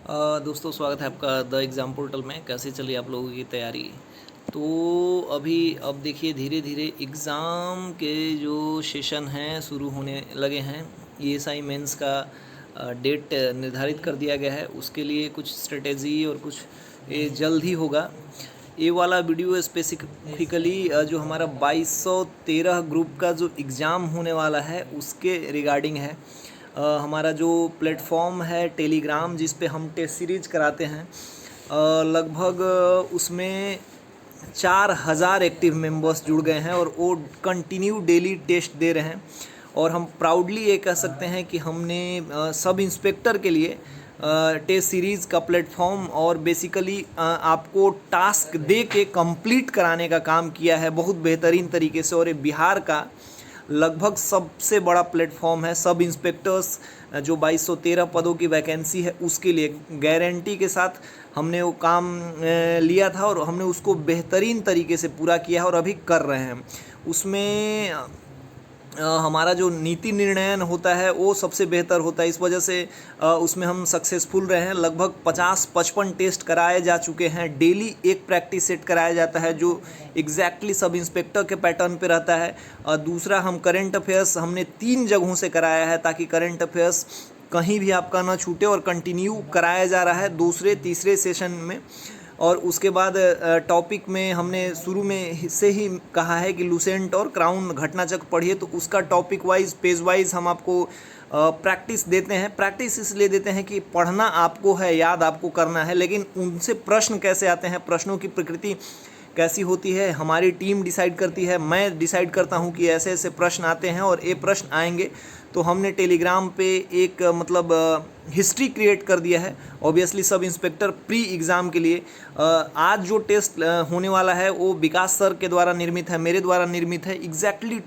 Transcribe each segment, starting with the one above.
दोस्तों स्वागत है आपका द एग्ज़ाम पोर्टल में। कैसे चली आप लोगों की तैयारी? तो अभी अब देखिए धीरे धीरे एग्ज़ाम के जो सेशन हैं शुरू होने लगे हैं। ईएसआई मेंस का डेट निर्धारित कर दिया गया है, उसके लिए कुछ स्ट्रेटेजी और कुछ ये जल्द ही होगा। ये वाला वीडियो स्पेसिफिकली जो हमारा 2213 ग्रुप का जो एग्ज़ाम होने वाला है उसके रिगार्डिंग है। हमारा जो प्लेटफॉर्म है टेलीग्राम, जिस पे हम टेस्ट सीरीज कराते हैं, लगभग उसमें 4000 एक्टिव मेंबर्स जुड़ गए हैं और वो कंटिन्यू डेली टेस्ट दे रहे हैं। और हम प्राउडली ये कह सकते हैं कि हमने सब इंस्पेक्टर के लिए टेस्ट सीरीज़ का प्लेटफॉर्म और बेसिकली आपको टास्क दे के कंप्लीट कराने का काम किया है बहुत बेहतरीन तरीके से। और ये बिहार का लगभग सबसे बड़ा प्लेटफॉर्म है सब इंस्पेक्टर्स जो 2213 पदों की वैकेंसी है उसके लिए गारंटी के साथ हमने वो काम लिया था और हमने उसको बेहतरीन तरीके से पूरा किया है और अभी कर रहे हैं। उसमें हमारा जो नीति निर्णयन होता है वो सबसे बेहतर होता है, इस वजह से उसमें हम सक्सेसफुल रहे हैं। लगभग 50-55 टेस्ट कराए जा चुके हैं। डेली एक प्रैक्टिस सेट कराया जाता है जो एग्जैक्टली सब इंस्पेक्टर के पैटर्न पे रहता है। दूसरा, हम करंट अफेयर्स हमने 3 जगहों से कराया है ताकि करंट अफेयर्स कहीं भी आपका ना छूटे और कंटिन्यू कराया जा रहा है दूसरे तीसरे सेशन में। और उसके बाद टॉपिक में हमने शुरू में से ही कहा है कि लूसेंट और क्राउन घटनाचक्र पढ़िए, तो उसका टॉपिक वाइज पेज वाइज हम आपको प्रैक्टिस देते हैं। प्रैक्टिस इसलिए देते हैं कि पढ़ना आपको है, याद आपको करना है, लेकिन उनसे प्रश्न कैसे आते हैं, प्रश्नों की प्रकृति कैसी होती है, हमारी टीम डिसाइड करती है। मैं डिसाइड करता हूँ कि ऐसे ऐसे प्रश्न आते हैं और ये प्रश्न आएंगे, तो हमने टेलीग्राम पे एक मतलब हिस्ट्री क्रिएट कर दिया है obviously sub inspector pre exam के लिए। आज जो टेस्ट होने वाला है वो विकास सर के द्वारा निर्मित है, मेरे द्वारा निर्मित है। एग्जैक्टली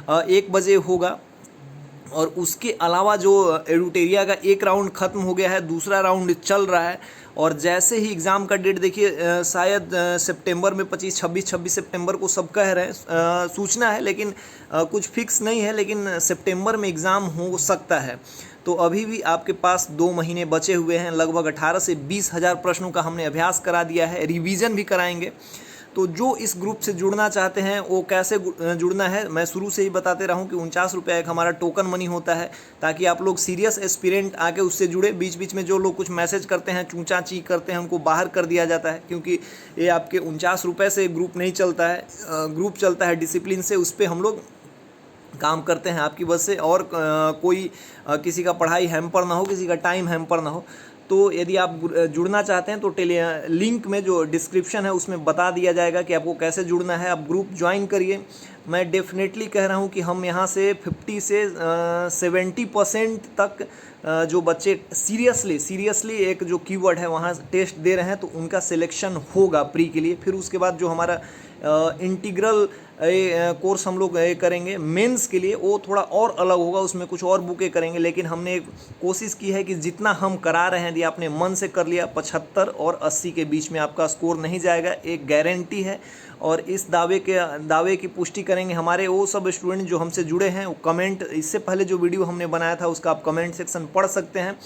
1 बजे होगा। और उसके अलावा जो एडुटेरिया का एक राउंड ख़त्म हो गया है, दूसरा राउंड चल रहा है। और जैसे ही एग्ज़ाम का डेट देखिए, शायद सितंबर में 26 सितंबर को सब कह रहे हैं, सूचना है लेकिन कुछ फिक्स नहीं है, लेकिन सितंबर में एग्ज़ाम हो सकता है। तो अभी भी आपके पास 2 महीने बचे हुए हैं। लगभग 18 से 20 हज़ार प्रश्नों का हमने अभ्यास करा दिया है, रिवीजन भी कराएंगे। तो जो इस ग्रुप से जुड़ना चाहते हैं वो कैसे जुड़ना है, मैं शुरू से ही बताते रहा हूँ कि 49 रुपये एक हमारा टोकन मनी होता है ताकि आप लोग सीरियस एस्पिरेंट आके उससे जुड़े। बीच बीच में जो लोग कुछ मैसेज करते हैं, चूचा ची करते हैं, उनको बाहर कर दिया जाता है, क्योंकि ये आपके 49 रुपये से ग्रुप नहीं चलता है। ग्रुप चलता है डिसिप्लिन से, उस पर हम लोग काम करते हैं आपकी वजह से। और कोई किसी का पढ़ाई हैम्पर ना हो, किसी का टाइम हैम्पर ना हो। तो यदि आप जुड़ना चाहते हैं तो लिंक में जो डिस्क्रिप्शन है उसमें बता दिया जाएगा कि आपको कैसे जुड़ना है। आप ग्रुप ज्वाइन करिए। मैं डेफिनेटली कह रहा हूँ कि हम यहाँ से 50 से 70% तक जो बच्चे सीरियसली एक जो कीवर्ड है वहाँ टेस्ट दे रहे हैं, तो उनका सिलेक्शन होगा प्री के लिए। फिर उसके बाद जो हमारा इंटीग्रल कोर्स हम लोग करेंगे मेंस के लिए, वो थोड़ा और अलग होगा, उसमें कुछ और बुकें करेंगे। लेकिन हमने कोशिश की है कि जितना हम करा रहे हैं, यदि आपने मन से कर लिया, 75 और 80 के बीच में आपका स्कोर नहीं जाएगा, एक गारंटी है। और इस दावे की पुष्टि करेंगे हमारे वो सब स्टूडेंट जो हमसे जुड़े हैं। वो कमेंट, इससे पहले जो वीडियो हमने बनाया था उसका आप कमेंट सेक्शन पढ़ सकते हैं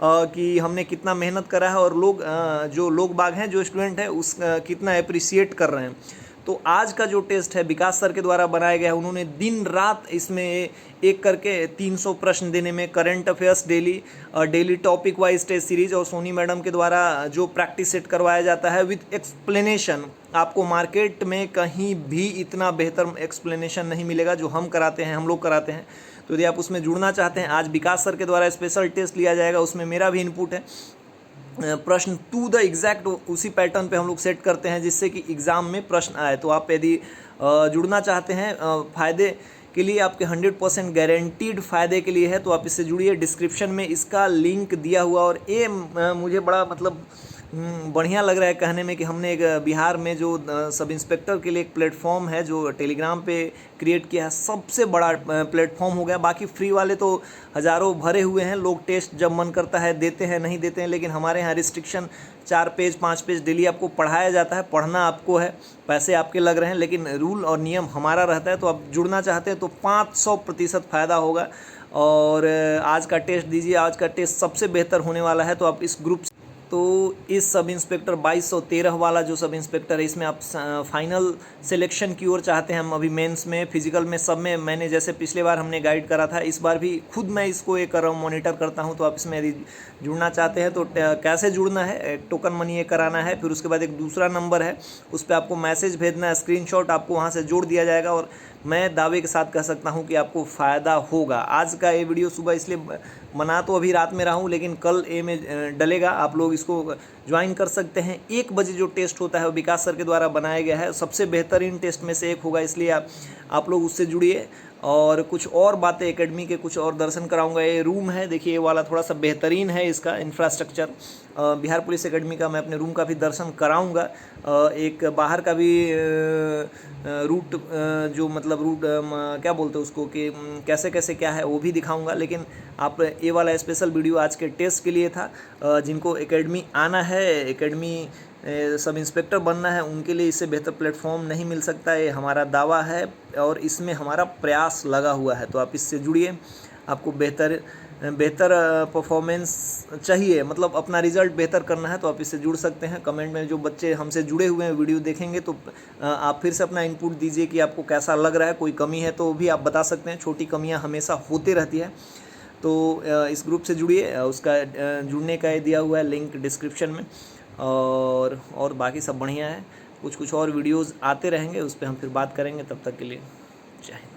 कि हमने कितना मेहनत करा है और लोग जो लोग बाग हैं, जो स्टूडेंट हैं, उस कितना अप्रिसिएट कर रहे हैं। तो आज का जो टेस्ट है विकास सर के द्वारा बनाया गया है। उन्होंने दिन रात इसमें एक करके 300 प्रश्न देने में, current affairs daily topic wise test series, और सोनी मैडम के द्वारा जो प्रैक्टिस सेट करवाया जाता है विद एक्सप्लेनेशन। आपको मार्केट में कहीं भी इतना बेहतर एक्सप्लेनेशन नहीं मिलेगा जो हम कराते हैं, हम लोग कराते हैं। तो यदि आप उसमें जुड़ना चाहते हैं, आज विकास सर के द्वारा स्पेशल टेस्ट लिया जाएगा, उसमें मेरा भी इनपुट है। प्रश्न टू द एग्जैक्ट उसी पैटर्न पे हम लोग सेट करते हैं जिससे कि एग्ज़ाम में प्रश्न आए। तो आप यदि जुड़ना चाहते हैं, फ़ायदे के लिए, आपके 100% गारंटीड फ़ायदे के लिए है, तो आप इससे जुड़िए। डिस्क्रिप्शन में इसका लिंक दिया हुआ। और ये मुझे बड़ा मतलब बढ़िया लग रहा है कहने में कि हमने एक बिहार में जो सब इंस्पेक्टर के लिए एक प्लेटफॉर्म है जो टेलीग्राम पे क्रिएट किया है, सबसे बड़ा प्लेटफॉर्म हो गया। बाकी फ्री वाले तो हज़ारों भरे हुए हैं, लोग टेस्ट जब मन करता है देते हैं, नहीं देते हैं। लेकिन हमारे यहाँ रिस्ट्रिक्शन 4 पेज 5 पेज डेली आपको पढ़ाया जाता है। पढ़ना आपको है, पैसे आपके लग रहे हैं, लेकिन रूल और नियम हमारा रहता है। तो आप जुड़ना चाहते हैं तो 500% फ़ायदा होगा। और आज का टेस्ट दीजिए, आज का टेस्ट सबसे बेहतर होने वाला है। तो आप इस ग्रुप तो इस सब इंस्पेक्टर 2213 वाला जो सब इंस्पेक्टर है, इसमें आप फाइनल सिलेक्शन की ओर चाहते हैं। हम अभी मेंस में, फिजिकल में, सब में मैंने जैसे पिछले बार हमने गाइड करा था, इस बार भी खुद मैं इसको ये कर रहा हूँ, मॉनिटर करता हूँ। तो आप इसमें यदि जुड़ना चाहते हैं तो कैसे जुड़ना है, एक टोकन मनी ये कराना है, फिर उसके बाद एक दूसरा नंबर है, उस पर आपको मैसेज भेजना है, स्क्रीनशॉट आपको वहाँ से जोड़ दिया जाएगा। और मैं दावे के साथ कह सकता हूँ कि आपको फ़ायदा होगा। आज का ये वीडियो सुबह इसलिए मना तो अभी रात में रहा हूँ, लेकिन कल ए में डलेगा, आप लोग इसको ज्वाइन कर सकते हैं। 1 बजे जो टेस्ट होता है वो विकास सर के द्वारा बनाया गया है, सबसे बेहतरीन टेस्ट में से एक होगा, इसलिए आप लोग उससे जुड़िए। और कुछ और बातें एकेडमी के कुछ और दर्शन कराऊंगा। ये रूम है, देखिए ये वाला थोड़ा सा बेहतरीन है, इसका इंफ्रास्ट्रक्चर। बिहार पुलिस एकेडमी का मैं अपने रूम का भी दर्शन कराऊंगा। एक बाहर का भी रूट, जो मतलब रूट क्या बोलते हैं उसको, कि कैसे कैसे क्या है वो भी दिखाऊंगा। लेकिन आप ये वाला स्पेशल वीडियो आज के टेस्ट के लिए था। जिनको एकेडमी आना है, एकेडमी सब इंस्पेक्टर बनना है, उनके लिए इससे बेहतर प्लेटफॉर्म नहीं मिल सकता, ये हमारा दावा है और इसमें हमारा प्रयास लगा हुआ है। तो आप इससे जुड़िए, आपको बेहतर परफॉर्मेंस चाहिए, मतलब अपना रिजल्ट बेहतर करना है, तो आप इससे जुड़ सकते हैं। कमेंट में जो बच्चे हमसे जुड़े हुए हैं वीडियो देखेंगे तो आप फिर से अपना इनपुट दीजिए कि आपको कैसा लग रहा है, कोई कमी है तो भी आप बता सकते हैं, छोटी कमियां हमेशा होती रहती है। तो इस ग्रुप से जुड़िए, उसका जुड़ने का दिया हुआ है लिंक डिस्क्रिप्शन में। और बाकी सब बढ़िया है, कुछ और वीडियोज़ आते रहेंगे, उस पर हम फिर बात करेंगे। तब तक के लिए जय हिंद।